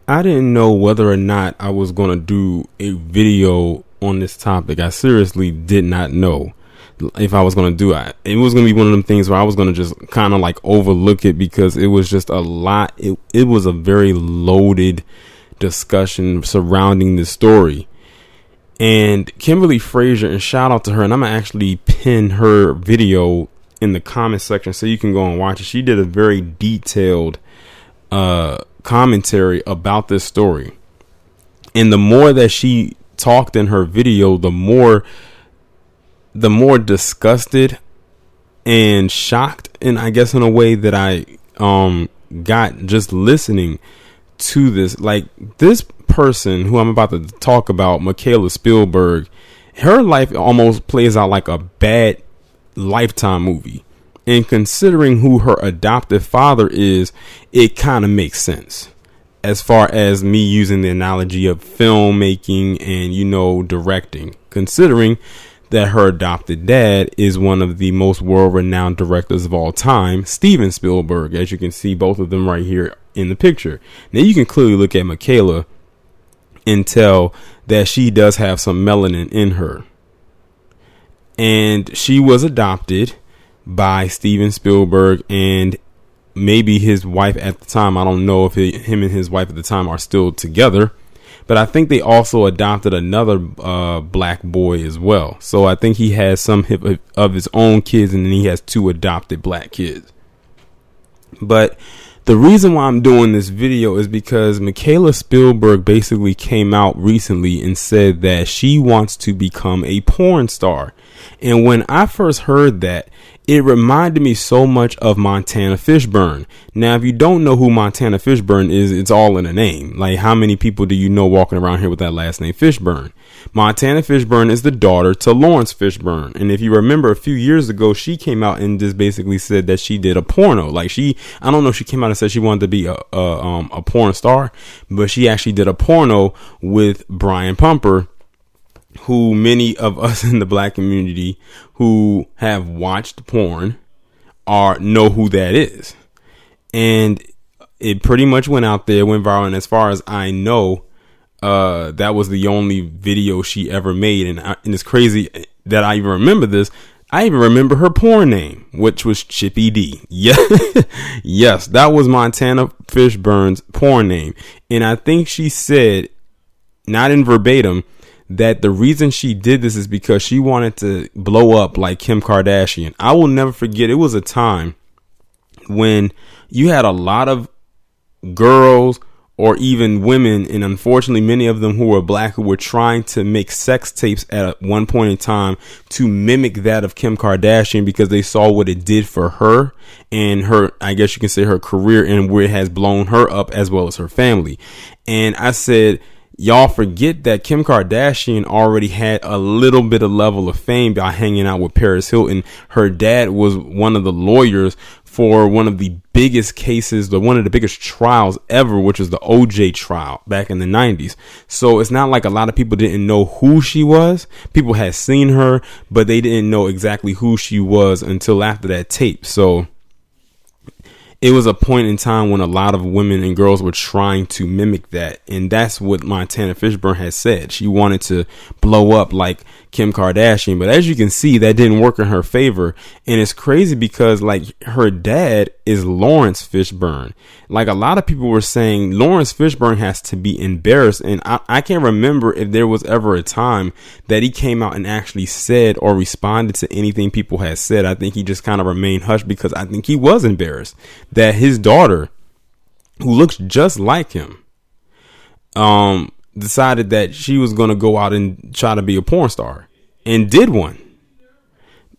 I didn't know whether or not I was going to do a video on this topic. I seriously did not know if I was going to do it. It was going to be one of them things where I was going to just kind of like overlook it because it was just a lot. It was a very loaded discussion surrounding this story. And Kimberly Frazier, and shout out to her, and I'm going to actually pin her video in the comment section so you can go and watch it. She did a very detailed commentary about this story. And the more that she talked in her video, the more disgusted and shocked, and I guess in a way that I got just listening to this. Like, this person who I'm about to talk about, Mikaela Spielberg, her life almost plays out like a bad Lifetime movie. And considering who her adoptive father is, it kind of makes sense. As far as me using the analogy of filmmaking and, you know, directing, considering that her adopted dad is one of the most world-renowned directors of all time, Steven Spielberg, as you can see both of them right here in the picture. Now you can clearly look at Mikaela and tell that she does have some melanin in her. And she was adopted by Steven Spielberg and maybe his wife at the time. I don't know if him and his wife at the time are still together, but I think they also adopted another black boy as well. So I think he has some of his own kids, and then he has 2 adopted black kids. But the reason why I'm doing this video is because Mikaela Spielberg basically came out recently and said that she wants to become a porn star. And when I first heard that, it reminded me so much of Montana Fishburne. Now, if you don't know who Montana Fishburne is, it's all in a name. Like, how many people do you know walking around here with that last name Fishburne? Montana Fishburne is the daughter to Lawrence Fishburne. And if you remember, a few years ago, she came out and just basically said that she did a porno. Like, I don't know if she came out and said she wanted to be a porn star, but she actually did a porno with Brian Pumper, who many of us in the black community who have watched porn know who that is. And it pretty much went out there, went viral. And as far as I know, that was the only video she ever made. And it's crazy that I even remember this. I even remember her porn name, which was Chippy D. Yeah. Yes, that was Montana Fishburne's porn name. And I think she said, not in verbatim, that the reason she did this is because she wanted to blow up like Kim Kardashian. I will never forget. It was a time when you had a lot of girls or even women, and unfortunately many of them who were black, who were trying to make sex tapes at one point in time to mimic that of Kim Kardashian, because they saw what it did for her and her, I guess you can say, her career, and where it has blown her up as well as her family. And I said, y'all forget that Kim Kardashian already had a little bit of level of fame by hanging out with Paris Hilton. Her dad was one of the lawyers for one of the biggest cases, one of the biggest trials ever, which was the OJ trial back in the 90s. So it's not like a lot of people didn't know who she was. People had seen her, but they didn't know exactly who she was until after that tape. So it was a point in time when a lot of women and girls were trying to mimic that. And that's what Montana Fishburne has said. She wanted to blow up like Kim Kardashian. But as you can see, that didn't work in her favor. And it's crazy because, like, her dad is Lawrence Fishburne. Like, a lot of people were saying Lawrence Fishburne has to be embarrassed. And I can't remember if there was ever a time that he came out and actually said or responded to anything people had said. I think he just kind of remained hushed because I think he was embarrassed that his daughter, who looks just like him, decided that she was going to go out and try to be a porn star, and did one.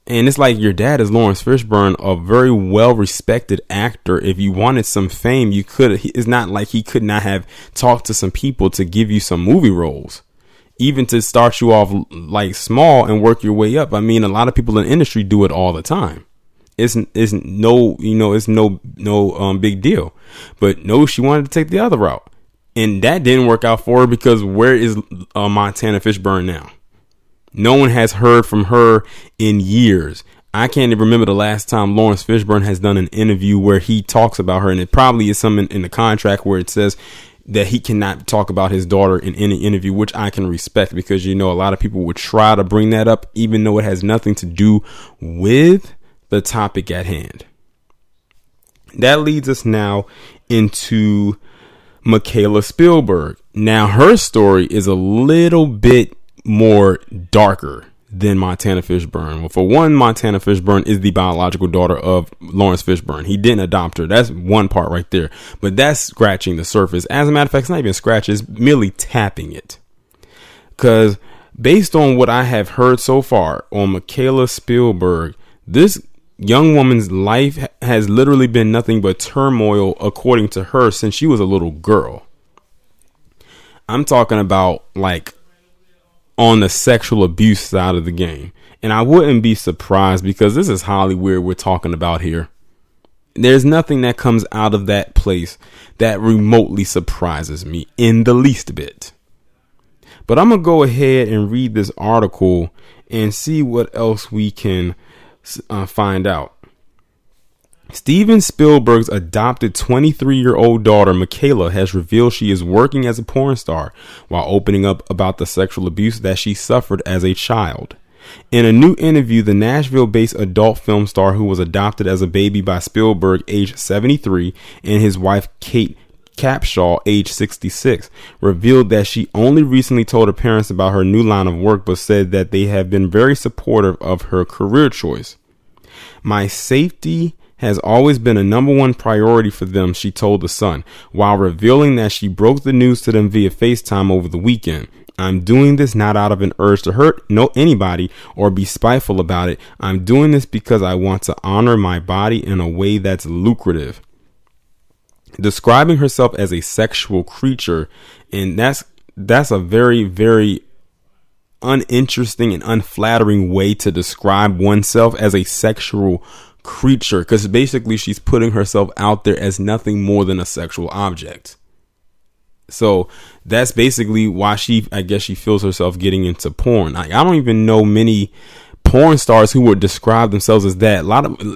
And it's like, your dad is Lawrence Fishburne, a very well-respected actor. If you wanted some fame, you could. It's not like he could not have talked to some people to give you some movie roles, even to start you off like small and work your way up. I mean, a lot of people in the industry do it all the time. It's no big deal. But no, she wanted to take the other route, and that didn't work out for her, because where is Montana Fishburne now? No one has heard from her in years. I can't even remember the last time Lawrence Fishburne has done an interview where he talks about her, and it probably is something in the contract where it says that he cannot talk about his daughter in any interview, which I can respect, because, you know, a lot of people would try to bring that up, even though it has nothing to do with the topic at hand. That leads us now into Mikaela Spielberg. Now, her story is a little bit more darker than Montana Fishburne. Well, for one, Montana Fishburne is the biological daughter of Lawrence Fishburne. He didn't adopt her. That's one part right there. But that's scratching the surface. As a matter of fact, it's not even scratching. It's merely tapping it. Because based on what I have heard so far on Mikaela Spielberg, this young woman's life has literally been nothing but turmoil, according to her, since she was a little girl. I'm talking about like on the sexual abuse side of the game. And I wouldn't be surprised, because this is Hollywood we're talking about here. There's nothing that comes out of that place that remotely surprises me in the least bit. But I'm going to go ahead and read this article and see what else we can find out. Steven Spielberg's adopted 23-year-old daughter, Mikaela, has revealed she is working as a porn star while opening up about the sexual abuse that she suffered as a child. In a new interview, the Nashville-based adult film star, who was adopted as a baby by Spielberg, age 73, and his wife, Kate Capshaw, age 66, revealed that she only recently told her parents about her new line of work, but said that they have been very supportive of her career choice. "My safety has always been a number one priority for them," she told The Sun, while revealing that she broke the news to them via FaceTime over the weekend. "I'm doing this not out of an urge to hurt anybody or be spiteful about it. I'm doing this because I want to honor my body in a way that's lucrative." Describing herself as a sexual creature, and that's a very, very uninteresting and unflattering way to describe oneself, as a sexual creature, because basically she's putting herself out there as nothing more than a sexual object. So that's basically why I guess she feels herself getting into porn. I don't even know many porn stars who would describe themselves as that.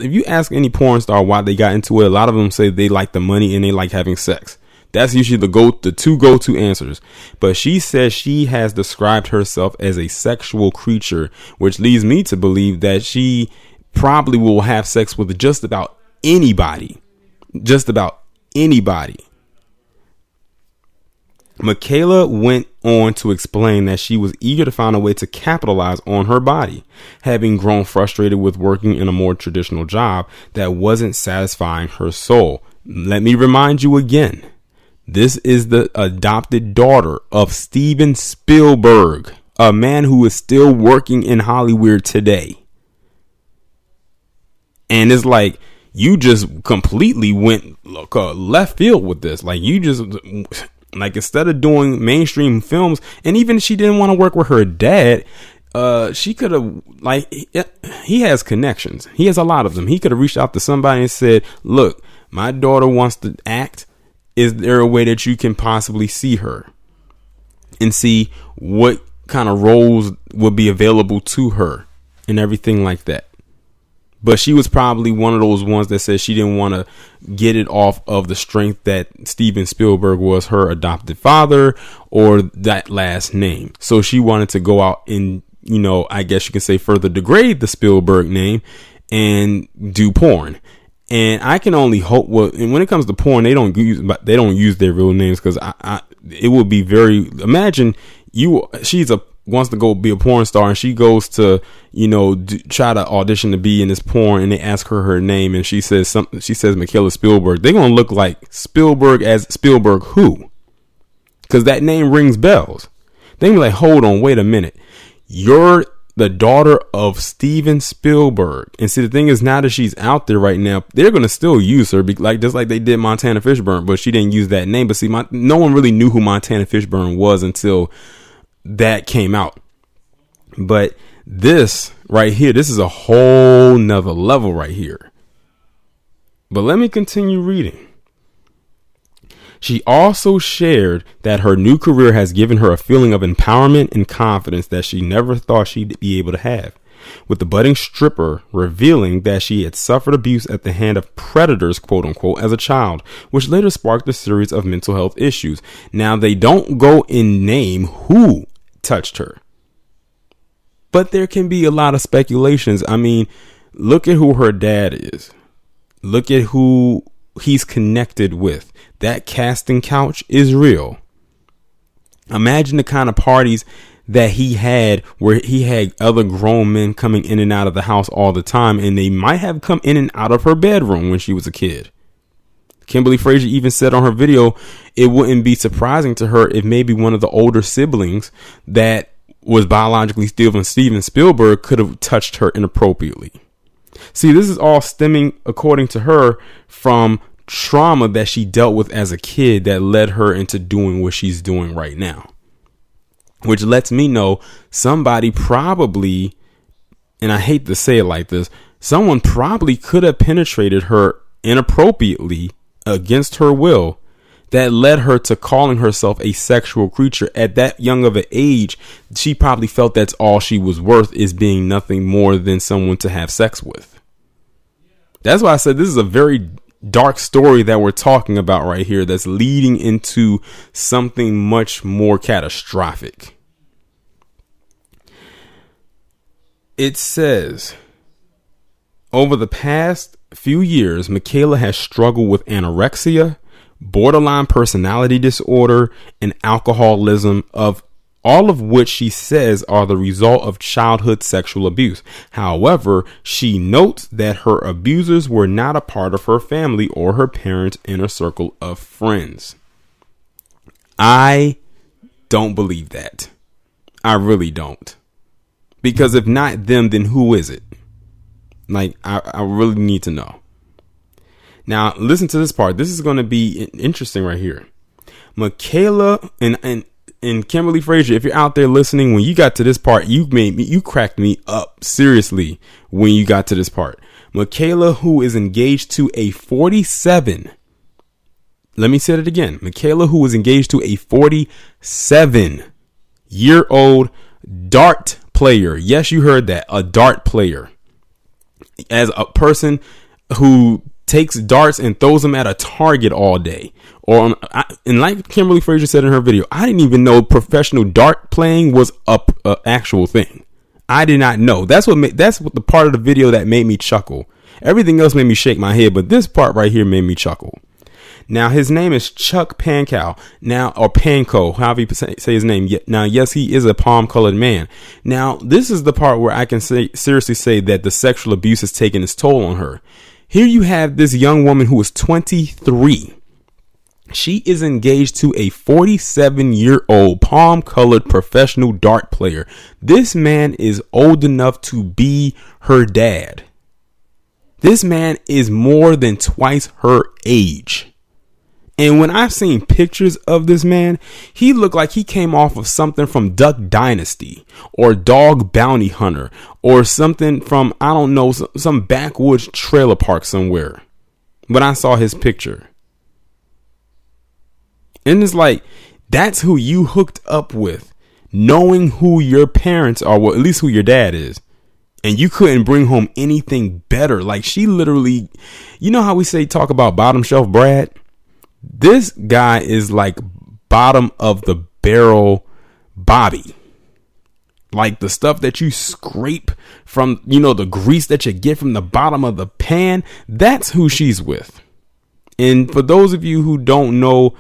If you ask any porn star why they got into it, a lot of them say they like the money and they like having sex. That's usually the two go-to answers. But she says she has described herself as a sexual creature, which leads me to believe that she probably will have sex with just about anybody. Just about anybody. Mikaela went on to explain that she was eager to find a way to capitalize on her body, having grown frustrated with working in a more traditional job that wasn't satisfying her soul. Let me remind you again, this is the adopted daughter of Steven Spielberg, a man who is still working in Hollywood today. And it's like, you just completely went left field with this. Like, you just... Like, instead of doing mainstream films, and even if she didn't want to work with her dad, she could have, like, he has connections. He has a lot of them. He could have reached out to somebody and said, "Look, my daughter wants to act. Is there a way that you can possibly see her and see what kind of roles would be available to her and everything like that?" But she was probably one of those ones that said she didn't want to get it off of the strength that Steven Spielberg was her adopted father or that last name. So she wanted to go out and, you know, I guess you can say further degrade the Spielberg name and do porn. And I can only hope, well, and when it comes to porn, they don't use their real names, because it would be very, imagine wants to go be a porn star, and she goes to, you know, try to audition to be in this porn, and they ask her name, and she says Mikaela Spielberg. They're going to look like Spielberg as Spielberg who? Because that name rings bells. They be like, hold on, wait a minute. You're the daughter of Steven Spielberg. And see, the thing is, now that she's out there right now, they're going to still use her, just like they did Montana Fishburne, but she didn't use that name. But see, no one really knew who Montana Fishburne was until that came out. But this right here, this is a whole nother level right here. But let me continue reading. She also shared that her new career has given her a feeling of empowerment and confidence that she never thought she'd be able to have. with the budding stripper revealing that she had suffered abuse at the hand of predators, quote unquote, as a child, which later sparked a series of mental health issues. Now, they don't go and name who touched her, but there can be a lot of speculations. I mean, look at who her dad is. Look at who he's connected with. That casting couch is real. Imagine the kind of parties that he had where he had other grown men coming in and out of the house all the time, and they might have come in and out of her bedroom when she was a kid. Kimberly Frazier even said on her video it wouldn't be surprising to her if maybe one of the older siblings that was biologically Steven Spielberg could have touched her inappropriately. See, this is all stemming, according to her, from trauma that she dealt with as a kid that led her into doing what she's doing right now. Which lets me know somebody probably, and I hate to say it like this, someone probably could have penetrated her inappropriately against her will that led her to calling herself a sexual creature. At that young of an age, she probably felt that's all she was worth, is being nothing more than someone to have sex with. That's why I said this is a very dark story that we're talking about right here that's leading into something much more catastrophic. It says, over the past few years, Mikaela has struggled with anorexia, borderline personality disorder, and alcoholism, of all of which she says are the result of childhood sexual abuse. However, she notes that her abusers were not a part of her family or her parents' inner circle of friends. I don't believe that. I really don't. Because if not them, then who is it? Like, I really need to know. Now, listen to this part. This is going to be interesting right here. Mikaela and Kimberly Frazier, if you're out there listening, when you got to this part, you cracked me up seriously when you got to this part. Mikaela, who is engaged to a 47. Let me say it again. Mikaela, who is engaged to a 47-year-old dart player. Yes, you heard that. A dart player. As a person who takes darts and throws them at a target all day. And like Kimberly Frazier said in her video, I didn't even know professional dart playing was a actual thing. I did not know. That's what the part of the video that made me chuckle. Everything else made me shake my head, but this part right here made me chuckle. Now, his name is Chuck Pankow, or Panko, however you say his name. Now, yes, he is a palm-colored man. Now, this is the part where I can seriously say that the sexual abuse has taken its toll on her. Here you have this young woman who is 23. She is engaged to a 47-year-old palm-colored professional dart player. This man is old enough to be her dad. This man is more than twice her age. And when I've seen pictures of this man, he looked like he came off of something from Duck Dynasty or Dog Bounty Hunter or something from, I don't know, some backwoods trailer park somewhere when I saw his picture. And it's like, that's who you hooked up with, knowing who your parents are, well, at least who your dad is. And you couldn't bring home anything better. Like, she literally, you know how we talk about bottom shelf Brad? This guy is like bottom of the barrel Bobby. Like the stuff that you scrape from, the grease that you get from the bottom of the pan. That's who she's with. And for those of you who don't know,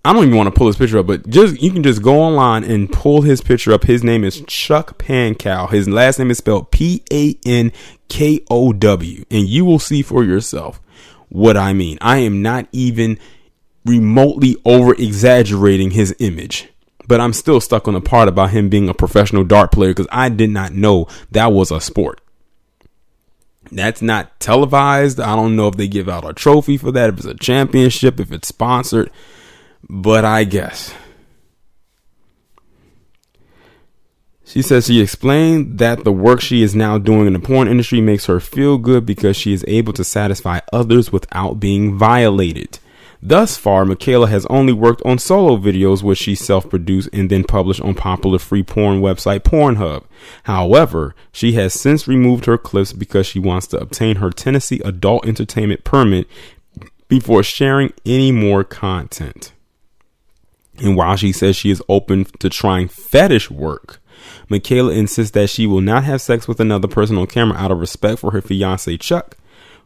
I don't even want to pull his picture up, but you can just go online and pull his picture up. His name is Chuck Pankow. His last name is spelled Pankow, and you will see for yourself what I mean. I am not even remotely over exaggerating his image, but I'm still stuck on the part about him being a professional dart player because I did not know that was a sport. That's not televised. I don't know if they give out a trophy for that, if it's a championship, if it's sponsored, but I guess. She says she explained that the work she is now doing in the porn industry makes her feel good because she is able to satisfy others without being violated. Thus far, Mikaela has only worked on solo videos which she self-produced and then published on popular free porn website Pornhub. However, she has since removed her clips because she wants to obtain her Tennessee adult entertainment permit before sharing any more content. And while she says she is open to trying fetish work, Mikaela insists that she will not have sex with another person on camera out of respect for her fiance Chuck,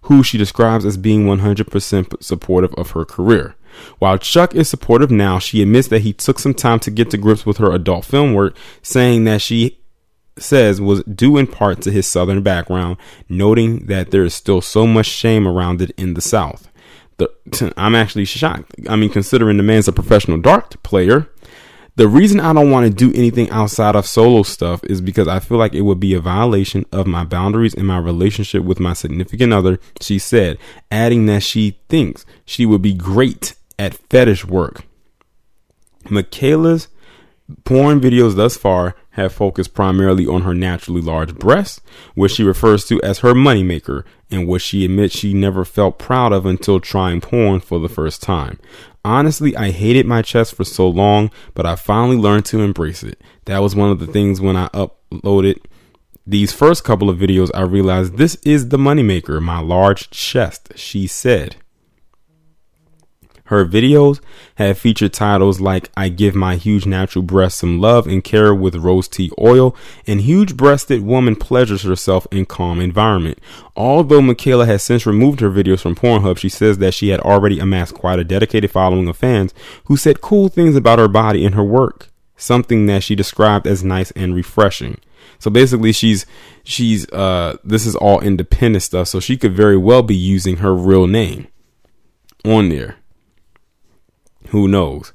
who she describes as being 100% supportive of her career. While Chuck is supportive now, she admits that he took some time to get to grips with her adult film work, saying that she says was due in part to his Southern background, noting that there is still so much shame around it in the South. I'm actually shocked. I mean, considering the man's a professional dart player. The reason I don't want to do anything outside of solo stuff is because I feel like it would be a violation of my boundaries in my relationship with my significant other, she said, adding that she thinks she would be great at fetish work. Mikaela's porn videos thus far have focused primarily on her naturally large breasts, which she refers to as her moneymaker, and which she admits she never felt proud of until trying porn for the first time. Honestly, I hated my chest for so long, but I finally learned to embrace it. That was one of the things when I uploaded these first couple of videos, I realized this is the moneymaker, my large chest, she said. Her videos have featured titles like I Give My Huge Natural Breasts Some Love and Care with Rose Tea Oil, and Huge Breasted Woman Pleasures Herself in Calm Environment. Although Mikaela has since removed her videos from Pornhub, she says that she had already amassed quite a dedicated following of fans who said cool things about her body and her work, something that she described as nice and refreshing. So basically she's this is all independent stuff, so she could very well be using her real name on there. Who knows?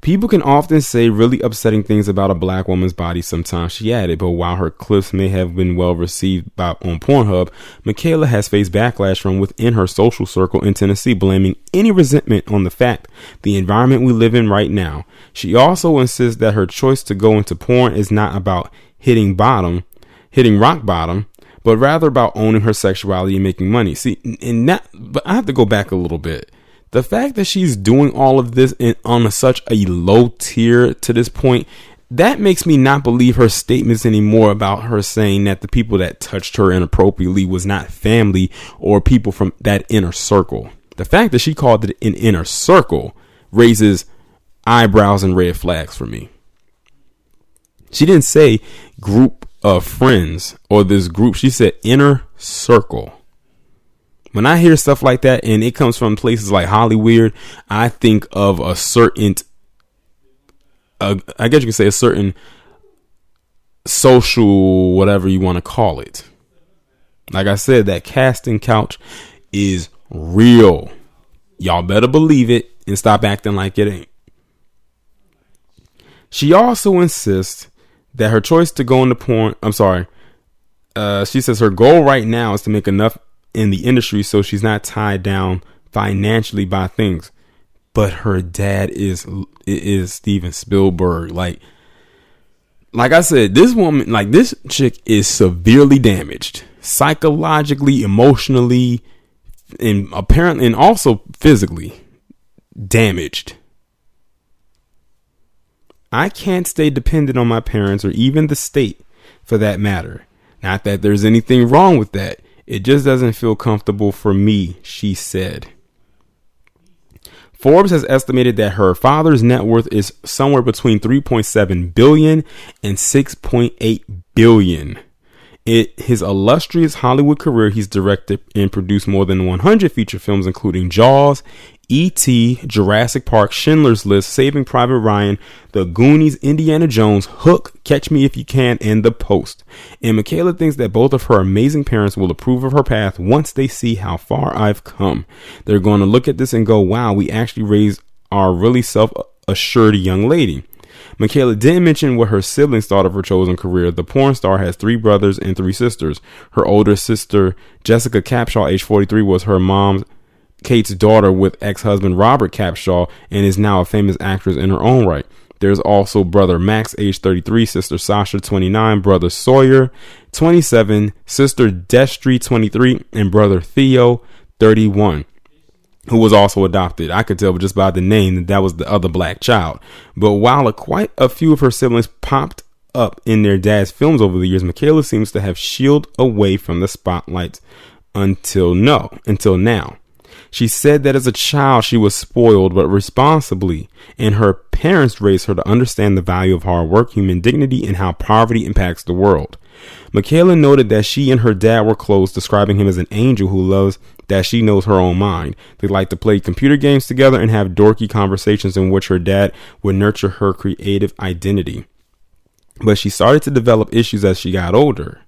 People can often say really upsetting things about a black woman's body sometimes, she added, but while her clips may have been well received on Pornhub, Mikaela has faced backlash from within her social circle in Tennessee, blaming any resentment on the fact the environment we live in right now. She also insists that her choice to go into porn is not about hitting rock bottom, but rather about owning her sexuality and making money. See, but I have to go back a little bit. The fact that she's doing all of this on such a low tier to this point, that makes me not believe her statements anymore about her saying that the people that touched her inappropriately was not family or people from that inner circle. The fact that she called it an inner circle raises eyebrows and red flags for me. She didn't say group of friends or this group. She said inner circle. When I hear stuff like that and it comes from places like Hollywood, I think of a certain, I guess you could say a certain social, whatever you want to call it. Like I said, that casting couch is real. Y'all better believe it and stop acting like it ain't. She also insists that her choice to go into porn, she says her goal right now is to make enough in the industry so she's not tied down financially by things. But her dad is Steven Spielberg. Like I said, this woman, like this chick is severely damaged psychologically, emotionally, and apparently, and also physically damaged. I can't stay dependent on my parents or even the state for that matter. Not that there's anything wrong with that. It just doesn't feel comfortable for me, she said. Forbes has estimated that her father's net worth is somewhere between $3.7 billion and $6.8 billion. In his illustrious Hollywood career, he's directed and produced more than 100 feature films, including Jaws, E.T., Jurassic Park, Schindler's List, Saving Private Ryan, The Goonies, Indiana Jones, Hook, Catch Me If You Can, and The Post. And Mikaela thinks that both of her amazing parents will approve of her path once they see how far I've come. They're going to look at this and go, wow, we actually raised our really self-assured young lady. Mikaela didn't mention what her siblings thought of her chosen career. The porn star has 3 brothers and 3 sisters. Her older sister, Jessica Capshaw, age 43, was her mom's Kate's daughter with ex-husband Robert Capshaw and is now a famous actress in her own right. There's also brother Max, age 33, sister Sasha, 29, brother Sawyer, 27, sister Destry, 23, and brother Theo, 31. who was also adopted. I could tell just by the name that that was the other black child. But while quite a few of her siblings popped up in their dad's films over the years, Mikaela seems to have shielded away from the spotlight until now. She said that as a child she was spoiled but responsibly, and her parents raised her to understand the value of hard work, human dignity, and how poverty impacts the world. Mikaela noted that she and her dad were close, describing him as an angel who loves that she knows her own mind. They like to play computer games together and have dorky conversations in which her dad would nurture her creative identity. But she started to develop issues as she got older,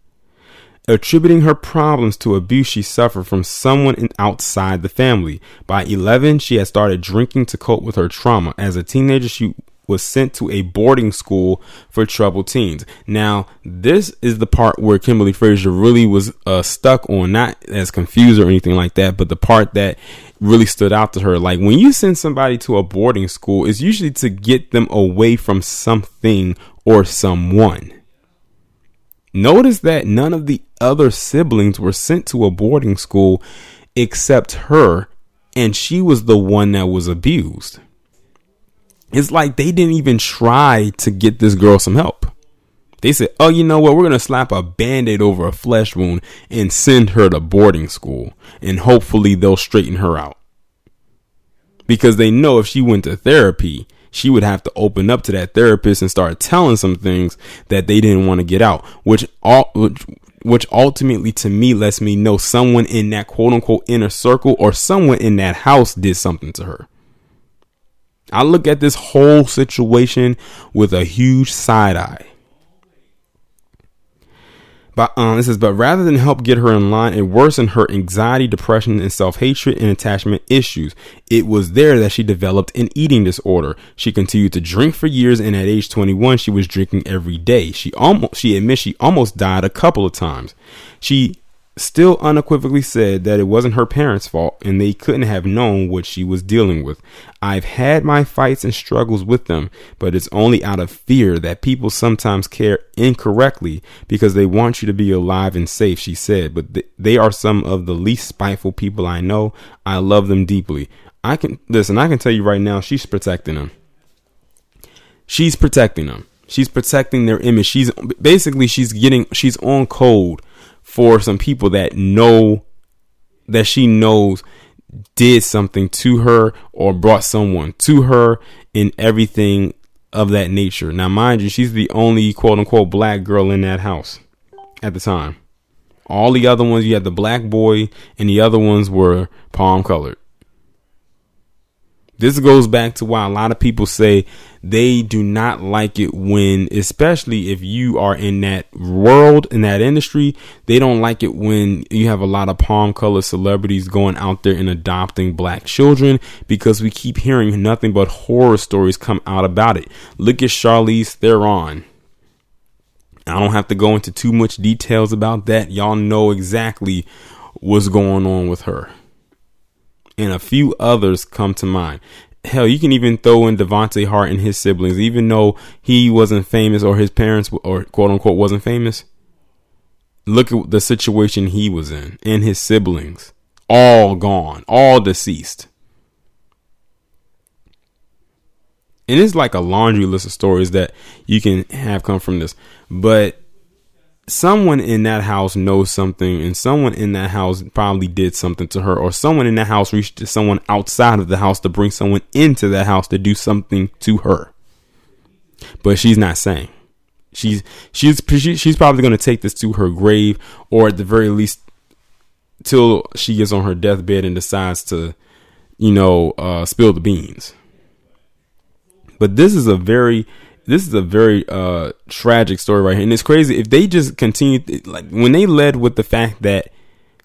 attributing her problems to abuse she suffered from someone outside the family. By 11, she had started drinking to cope with her trauma. As a teenager, she was sent to a boarding school for troubled teens. Now, this is the part where Kimberly Fraser really was stuck on, not as confused or anything like that, but the part that really stood out to her. Like, when you send somebody to a boarding school, it's usually to get them away from something or someone. Notice that none of the other siblings were sent to a boarding school except her, and she was the one that was abused. It's like they didn't even try to get this girl some help. They said, oh, you know what? We're going to slap a Band-Aid over a flesh wound and send her to boarding school, and hopefully they'll straighten her out. Because they know if she went to therapy, she would have to open up to that therapist and start telling some things that they didn't want to get out, which ultimately to me lets me know someone in that quote unquote inner circle or someone in that house did something to her. I look at this whole situation with a huge side eye. But rather than help get her in line, it worsened her anxiety, depression, and self-hatred and attachment issues. It was there that she developed an eating disorder. She continued to drink for years, and at age 21, she was drinking every day. She admits she almost died a couple of times. She still unequivocally said that it wasn't her parents' fault and they couldn't have known what she was dealing with. I've had my fights and struggles with them, but it's only out of fear that people sometimes care incorrectly because they want you to be alive and safe, she said. But they are some of the least spiteful people I know. I love them deeply. I can tell you right now, she's protecting them. She's protecting them. She's protecting their image. She's on code for some people that she knows did something to her or brought someone to her and everything of that nature. Now, mind you, she's the only quote unquote black girl in that house at the time. All the other ones, you had the black boy and the other ones were palm colored. This goes back to why a lot of people say they do not like it when, especially if you are in that world, in that industry, they don't like it when you have a lot of palm colored celebrities going out there and adopting black children, because we keep hearing nothing but horror stories come out about it. Look at Charlize Theron. I don't have to go into too much details about that. Y'all know exactly what's going on with her. And a few others come to mind. Hell, you can even throw in Devontae Hart and his siblings, even though he wasn't famous or his parents or quote unquote wasn't famous. Look at the situation he was in and his siblings. All gone, all deceased. And it's like a laundry list of stories that you can have come from this. But someone in that house knows something, and someone in that house probably did something to her, or someone in that house reached someone outside of the house to bring someone into that house to do something to her. But she's not saying. She's probably going to take this to her grave, or at the very least till she gets on her deathbed and decides to, spill the beans. But this is a very tragic story right here. And it's crazy if they just continued, like when they led with the fact that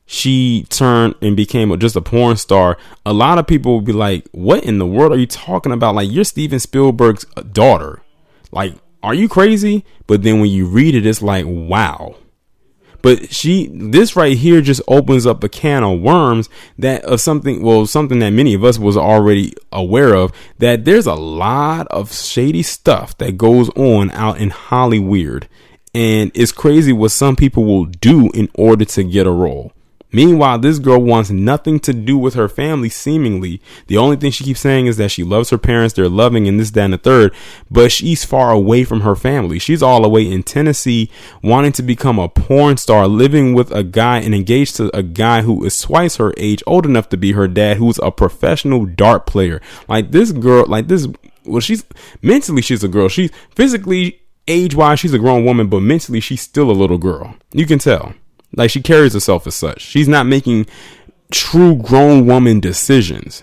she turned and became just a porn star, a lot of people would be like, what in the world are you talking about? Like, you're Steven Spielberg's daughter. Like, are you crazy? But then when you read it, it's like, wow. But this right here just opens up a can of worms something that many of us was already aware of, that there's a lot of shady stuff that goes on out in Hollywood. And it's crazy what some people will do in order to get a role. Meanwhile, this girl wants nothing to do with her family, seemingly. The only thing she keeps saying is that she loves her parents, they're loving, and this, that, and the third. But she's far away from her family. She's all the way in Tennessee, wanting to become a porn star, living with a guy and engaged to a guy who is twice her age, old enough to be her dad, who's a professional dart player. Like this girl, she's mentally, she's a girl. She's physically, age-wise, she's a grown woman, but mentally, she's still a little girl. You can tell. Like, she carries herself as such. She's not making true grown woman decisions.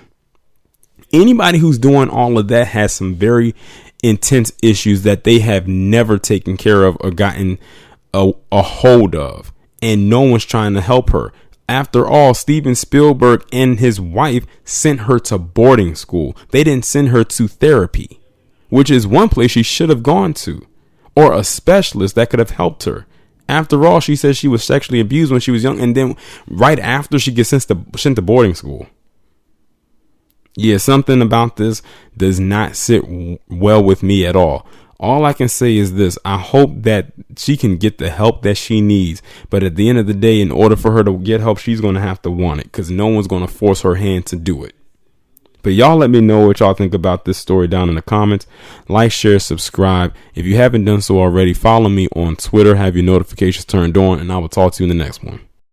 Anybody who's doing all of that has some very intense issues that they have never taken care of or gotten a hold of. And no one's trying to help her. After all, Steven Spielberg and his wife sent her to boarding school. They didn't send her to therapy, which is one place she should have gone to, or a specialist that could have helped her. After all, she says she was sexually abused when she was young, and then right after she gets sent to boarding school. Yeah, something about this does not sit well with me at all. All I can say is this: I hope that she can get the help that she needs. But at the end of the day, in order for her to get help, she's going to have to want it, because no one's going to force her hand to do it. But y'all let me know what y'all think about this story down in the comments. Like, share, subscribe. If you haven't done so already, follow me on Twitter. Have your notifications turned on, and I will talk to you in the next one.